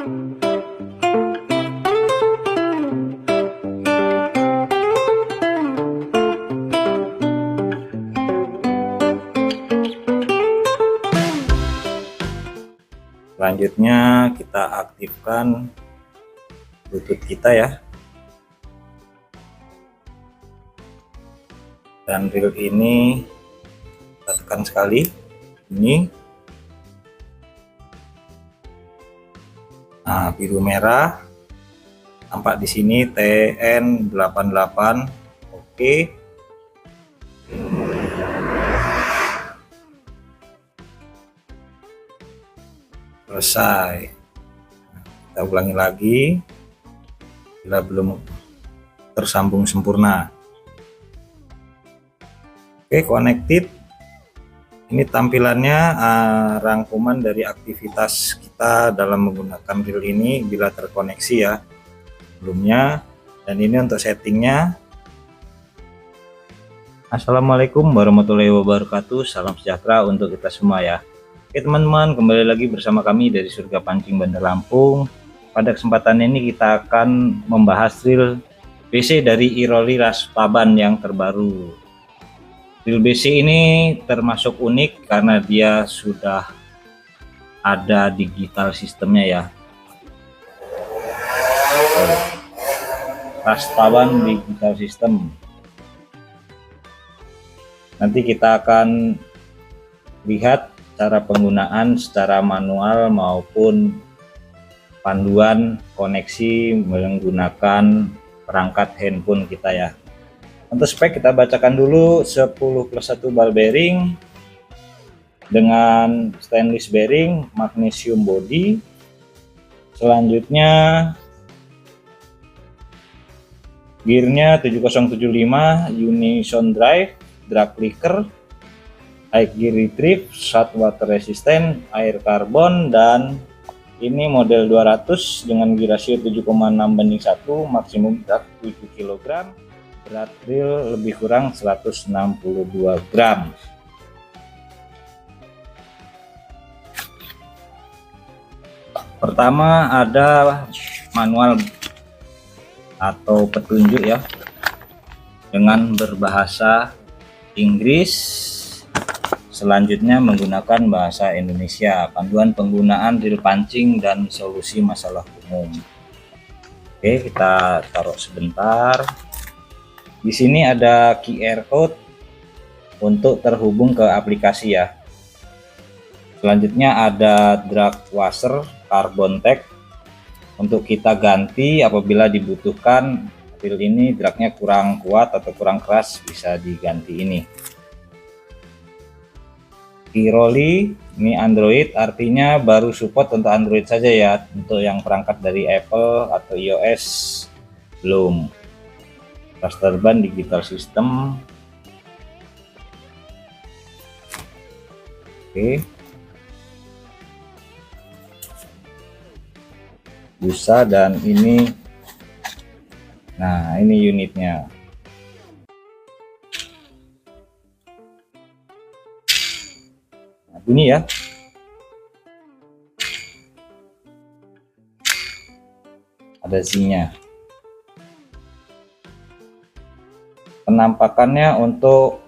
Selanjutnya kita aktifkan Bluetooth kita ya, dan reel ini kita tekan sekali ini. Nah, biru merah tampak di sini TN88. Oke. Selesai. Kita ulangi lagi bila belum tersambung sempurna. Oke, connected. Ini tampilannya rangkuman dari aktivitas kita dalam menggunakan reel ini bila terkoneksi ya sebelumnya. Dan ini untuk settingnya. Assalamualaikum warahmatullahi wabarakatuh. Salam sejahtera untuk kita semua ya. Oke teman-teman, kembali lagi bersama kami dari Surga Pancing Bandar Lampung. Pada kesempatan ini kita akan membahas reel BC dari Iroli Rastaban yang terbaru. Reel BC ini termasuk unik karena dia sudah ada digital sistemnya ya. Rastaban digital system. Nanti kita akan lihat cara penggunaan secara manual maupun panduan koneksi menggunakan perangkat handphone kita ya. Untuk spek kita bacakan dulu. 10+1 ball bearing dengan stainless bearing, magnesium body. Selanjutnya gearnya 7075 unison drive, drag clicker, high gear retrieve, shot water resistant, air karbon, dan ini model 200 dengan gear rasio 7,6:1, maksimum berat 7 kg, berat reel lebih kurang 162 gram. Pertama ada manual atau petunjuk ya dengan berbahasa Inggris. Selanjutnya menggunakan bahasa Indonesia, panduan penggunaan reel pancing dan solusi masalah umum. Oke, kita taruh sebentar. Di sini ada QR code untuk terhubung ke aplikasi ya. Selanjutnya ada drag washer carbon tag untuk kita ganti apabila dibutuhkan reel ini dragnya kurang kuat atau kurang keras, bisa diganti ini. Iroli ini Android, artinya baru support untuk Android saja ya, untuk yang perangkat dari Apple atau iOS belum. Rastaban digital system. Oke. Busa, dan ini, nah ini unitnya. Bunyi ya. Ada Z-nya. Penampakannya untuk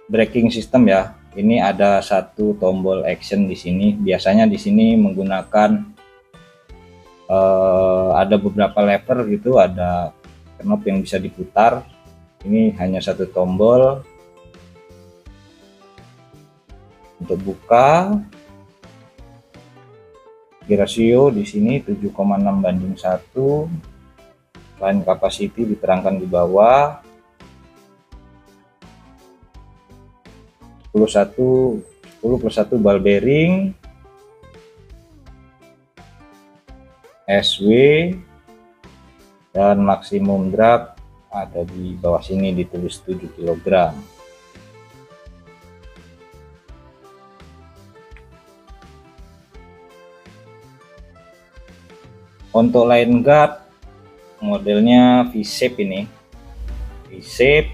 braking system ya. Ini ada satu tombol action di sini. Biasanya di sini menggunakan ada beberapa lever gitu, ada knob yang bisa diputar. Ini hanya satu tombol. Untuk buka, gear rasio di sini 7,6:1, line capacity diterangkan di bawah, 10+1 ball bearing, SW, dan maksimum drag ada di bawah sini ditulis 7 kg. Untuk line guard modelnya V-shape, ini V-shape.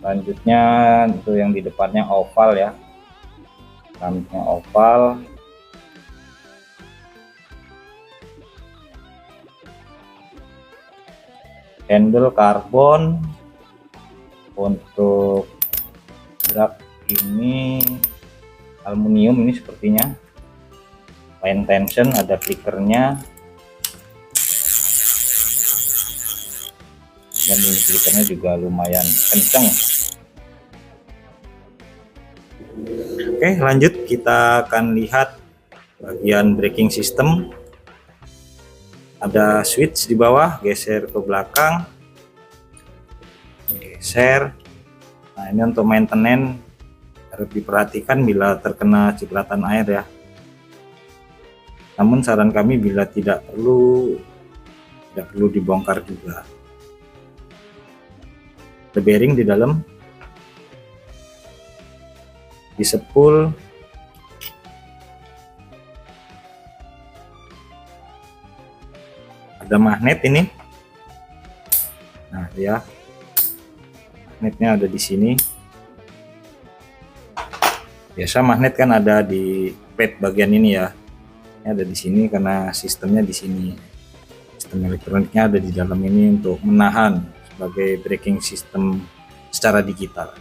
Selanjutnya itu yang di depannya oval ya. Keramiknya oval. Handle karbon. Untuk drag ini aluminium ini sepertinya. Line tension, ada flickernya. Dan ini flickernya juga lumayan kenceng. Oke, lanjut kita akan lihat bagian braking system. Ada switch di bawah, geser ke belakang, geser. Nah, ini untuk maintenance harus diperhatikan bila terkena cipratan air ya. Namun saran kami bila tidak perlu dibongkar juga. Ada bearing di dalam, di spool, ada magnet ini. Nah, ya, magnetnya ada di sini. Biasa magnet kan ada di pad bagian ini ya. Ini ada di sini karena sistemnya di sini. Sistem elektroniknya ada di dalam ini untuk menahan sebagai braking system secara digital.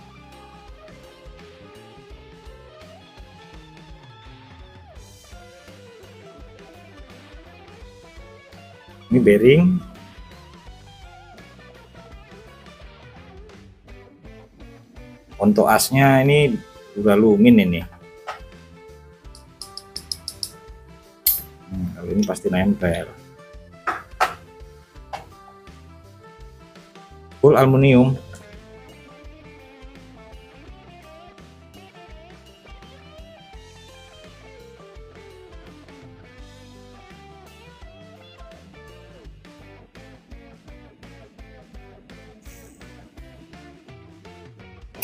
Ini bearing. Untuk asnya ini duralumin ini. Kalau ini pasti nempel. Full aluminium.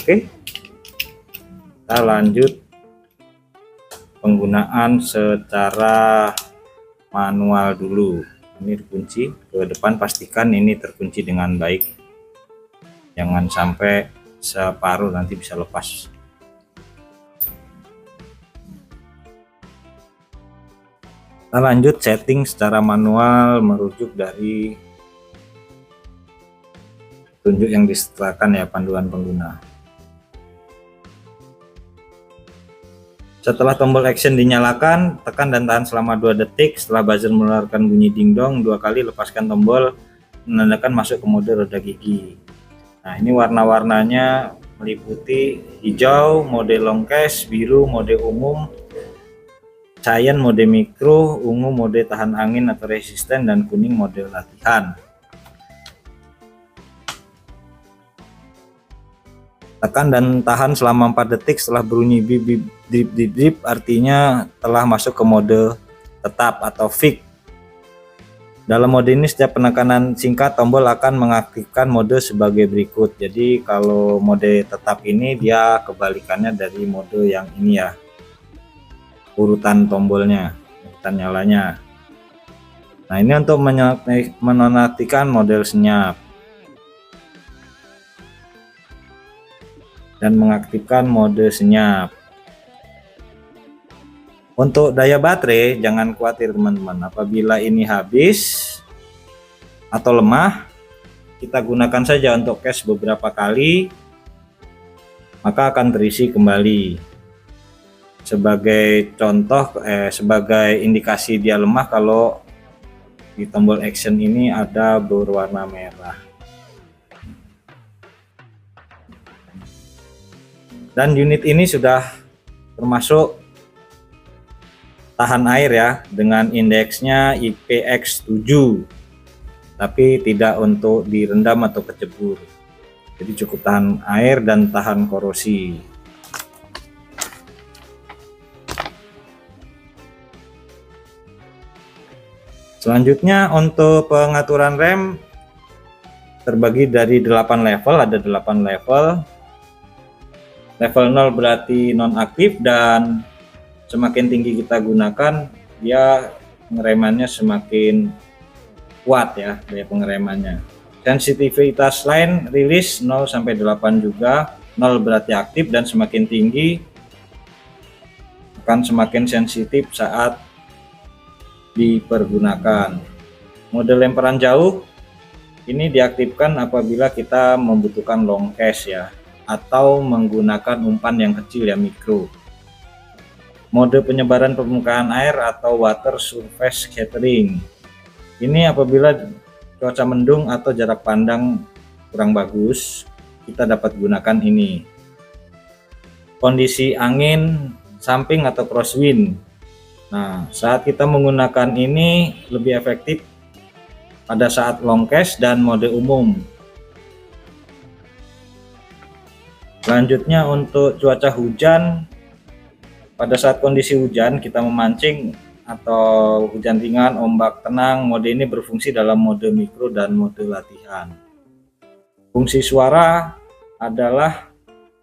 Oke, kita lanjut penggunaan secara manual dulu. Ini dikunci ke depan, pastikan ini terkunci dengan baik, jangan sampai separuh nanti bisa lepas. Kita lanjut setting secara manual merujuk dari tunjuk yang disetelahkan ya, panduan pengguna. Setelah tombol action dinyalakan, tekan dan tahan selama 2 detik. Setelah buzzer mengeluarkan bunyi dingdong 2 kali, lepaskan tombol menandakan masuk ke mode roda gigi. Nah, ini warna-warnanya meliputi hijau mode long case, biru mode umum, cyan mode mikro, ungu mode tahan angin atau resisten, dan kuning mode latihan. Tekan dan tahan selama 4 detik. Setelah berbunyi bip bip drip drip drip, artinya telah masuk ke mode tetap atau fix. Dalam mode ini setiap penekanan singkat tombol akan mengaktifkan mode sebagai berikut. Jadi kalau mode tetap ini dia kebalikannya dari mode yang ini ya, urutan tombolnya, urutan nyalanya. Nah, ini untuk menonaktifkan model senyap dan mengaktifkan mode senyap. Untuk daya baterai jangan khawatir teman-teman, apabila ini habis atau lemah kita gunakan saja untuk cache beberapa kali, maka akan terisi kembali. Sebagai contoh, sebagai indikasi dia lemah, kalau di tombol action ini ada berwarna merah. Dan unit ini sudah termasuk tahan air ya, dengan indeksnya IPX7, tapi tidak untuk direndam atau kecebur. Jadi cukup tahan air dan tahan korosi. Selanjutnya untuk pengaturan rem terbagi dari 8 level, ada 8 level. Level 0 berarti nonaktif, dan semakin tinggi kita gunakan dia pengeremannya semakin kuat ya, daya pengeremannya. Sensitivitas line rilis 0 sampai 8 juga. 0 berarti aktif, dan semakin tinggi akan semakin sensitif saat dipergunakan. Mode lemparan jauh ini diaktifkan apabila kita membutuhkan long cast ya, atau menggunakan umpan yang kecil ya, mikro. Mode penyebaran permukaan air atau water surface scattering ini apabila cuaca mendung atau jarak pandang kurang bagus, kita dapat gunakan ini. Kondisi angin samping atau crosswind, nah saat kita menggunakan ini lebih efektif pada saat long cast dan mode umum. Selanjutnya untuk cuaca hujan, pada saat kondisi hujan kita memancing atau hujan ringan, ombak tenang, mode ini berfungsi dalam mode mikro dan mode latihan. Fungsi suara adalah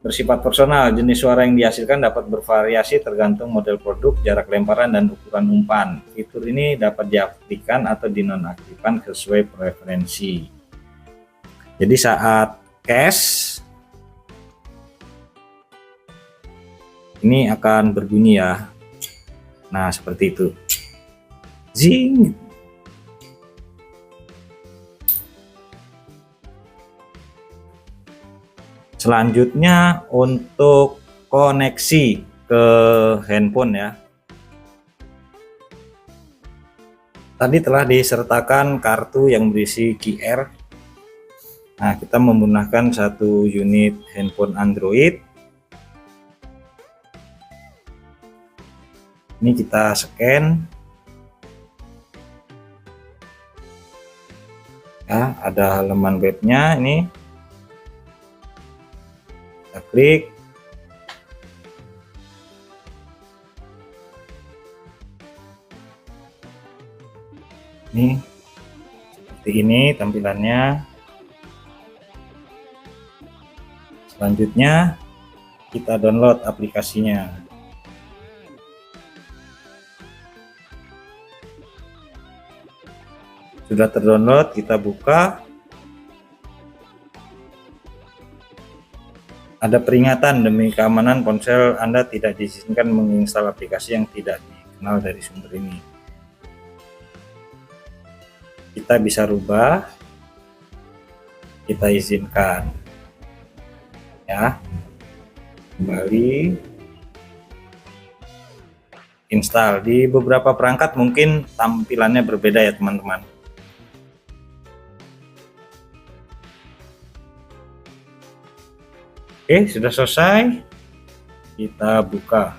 bersifat personal, jenis suara yang dihasilkan dapat bervariasi tergantung model produk, jarak lemparan, dan ukuran umpan. Fitur ini dapat diaktifkan atau dinonaktifkan sesuai preferensi. Jadi saat cast ini akan berbunyi ya, nah seperti itu, zing. Selanjutnya untuk koneksi ke handphone ya, tadi telah disertakan kartu yang berisi QR. Nah, kita menggunakan satu unit handphone Android. Ini kita scan ya, ada halaman webnya ini. Kita klik, ini seperti ini tampilannya. Selanjutnya kita download aplikasinya. Sudah terdownload, kita buka. Ada peringatan, demi keamanan ponsel Anda tidak diizinkan menginstal aplikasi yang tidak dikenal dari sumber ini. Kita bisa rubah, kita izinkan ya, kembali install. Di beberapa perangkat mungkin tampilannya berbeda ya teman-teman. Oke, sudah selesai, kita buka.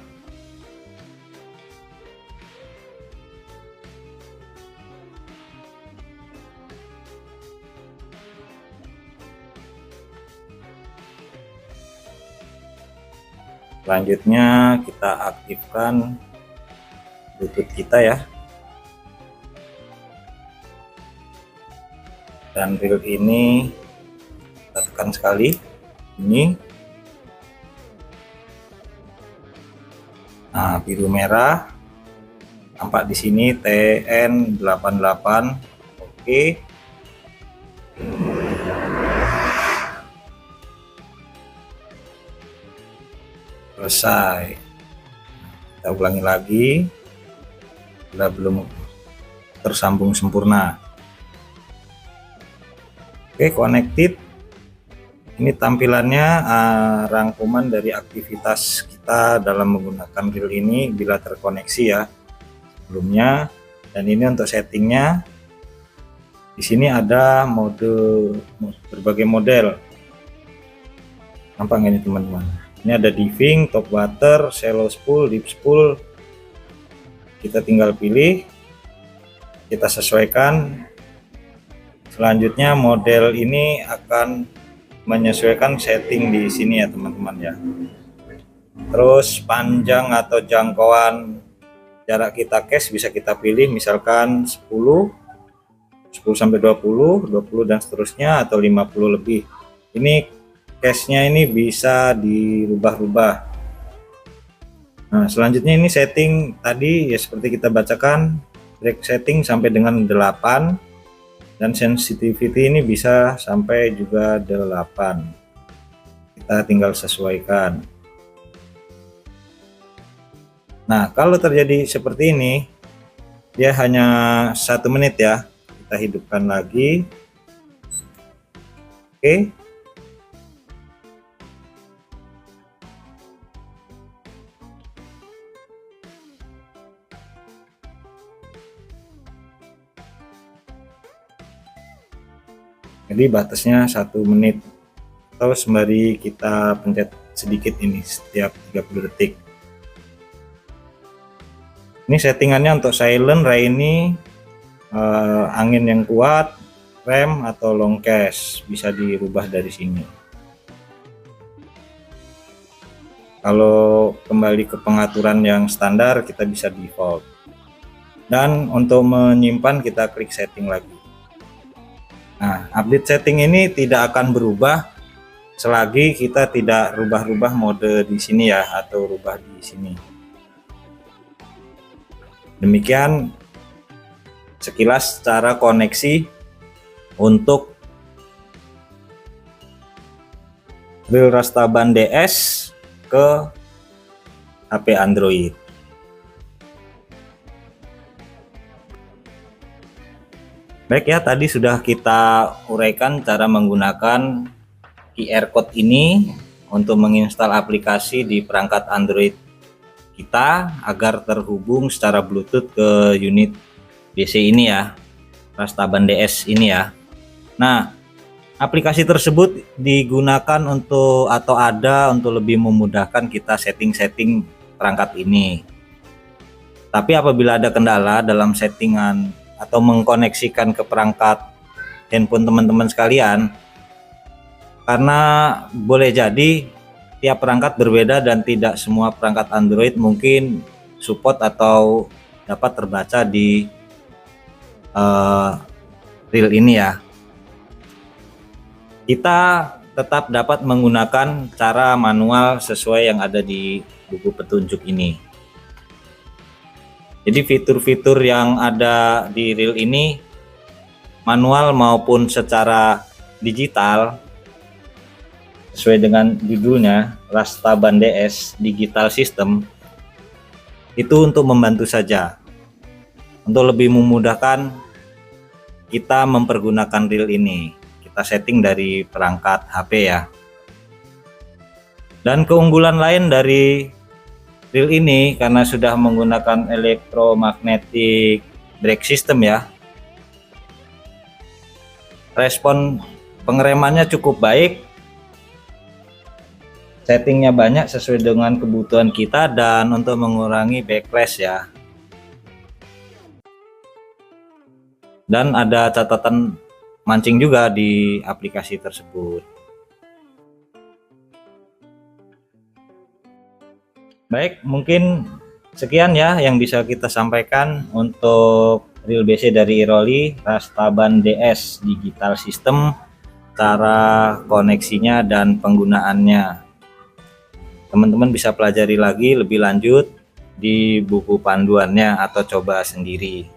Selanjutnya kita aktifkan Bluetooth kita ya, dan reel ini kita tekan sekali ini. Nah, biru merah tampak di sini TN88. Oke. Selesai. Kita ulangi lagi. Sudah belum tersambung sempurna. Oke, connected. Ini tampilannya rangkuman dari aktivitas kita dalam menggunakan reel ini bila terkoneksi ya sebelumnya. Dan ini untuk settingnya. Di sini ada berbagai model. Nampak nggak ini teman-teman? Ini ada diving, top water, shallow spool, deep spool. Kita tinggal pilih, kita sesuaikan. Selanjutnya model ini akan menyesuaikan setting di sini ya teman-teman ya. Terus panjang atau jangkauan jarak kita cast bisa kita pilih, misalkan 10 sampai 20 dan seterusnya, atau 50 lebih. Ini case-nya ini bisa dirubah-rubah. Nah, selanjutnya ini setting tadi ya seperti kita bacakan, break setting sampai dengan 8. Dan sensitivity ini bisa sampai juga 8. Kita tinggal sesuaikan. Nah, kalau terjadi seperti ini, dia hanya 1 menit ya. Kita hidupkan lagi. Oke. Jadi batasnya 1 menit, atau sembari kita pencet sedikit ini setiap 30 detik. Ini settingannya untuk silent, rainy, angin yang kuat, rem atau long cache bisa dirubah dari sini. Kalau kembali ke pengaturan yang standar, kita bisa default. Dan untuk menyimpan kita klik setting lagi. Nah, update setting ini tidak akan berubah selagi kita tidak rubah-rubah mode di sini ya, atau rubah di sini. Demikian sekilas cara koneksi untuk Real Rastaban DS ke HP Android. Baik ya, tadi sudah kita uraikan cara menggunakan QR code ini untuk menginstal aplikasi di perangkat Android kita agar terhubung secara Bluetooth ke unit PC ini ya, Rastaban DS ini ya. Nah, aplikasi tersebut digunakan untuk atau ada untuk lebih memudahkan kita setting-setting perangkat ini. Tapi apabila ada kendala dalam settingan atau mengkoneksikan ke perangkat handphone teman-teman sekalian, karena boleh jadi tiap perangkat berbeda dan tidak semua perangkat Android mungkin support atau dapat terbaca di reel ini ya. Kita tetap dapat menggunakan cara manual sesuai yang ada di buku petunjuk ini. Jadi fitur-fitur yang ada di reel ini manual maupun secara digital sesuai dengan judulnya Rastaban DS Digital System, itu untuk membantu saja, untuk lebih memudahkan kita mempergunakan reel ini. Kita setting dari perangkat HP ya. Dan keunggulan lain dari reel ini karena sudah menggunakan electromagnetic brake system ya, respon pengeremannya cukup baik, settingnya banyak sesuai dengan kebutuhan kita, dan untuk mengurangi backlash ya. Dan ada catatan mancing juga di aplikasi tersebut. Baik, mungkin sekian ya yang bisa kita sampaikan untuk reel BC dari Iroli Rastaban DS Digital System, cara koneksinya dan penggunaannya. Teman-teman bisa pelajari lagi lebih lanjut di buku panduannya atau coba sendiri.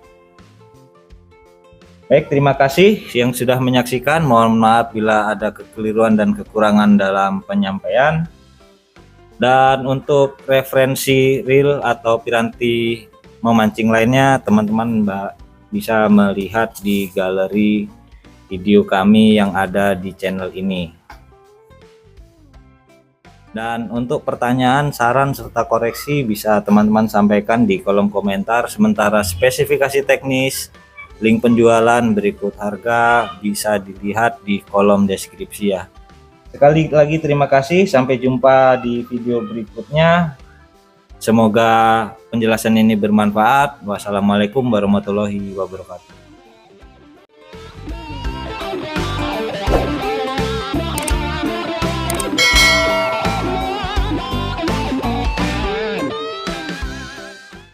Baik, terima kasih yang sudah menyaksikan. Mohon maaf bila ada kekeliruan dan kekurangan dalam penyampaian. Dan untuk referensi reel atau piranti memancing lainnya, teman-teman bisa melihat di galeri video kami yang ada di channel ini. Dan untuk pertanyaan, saran, serta koreksi bisa teman-teman sampaikan di kolom komentar. Sementara spesifikasi teknis, link penjualan, berikut harga bisa dilihat di kolom deskripsi ya. Sekali lagi terima kasih, sampai jumpa di video berikutnya. Semoga penjelasan ini bermanfaat. Wassalamualaikum warahmatullahi wabarakatuh.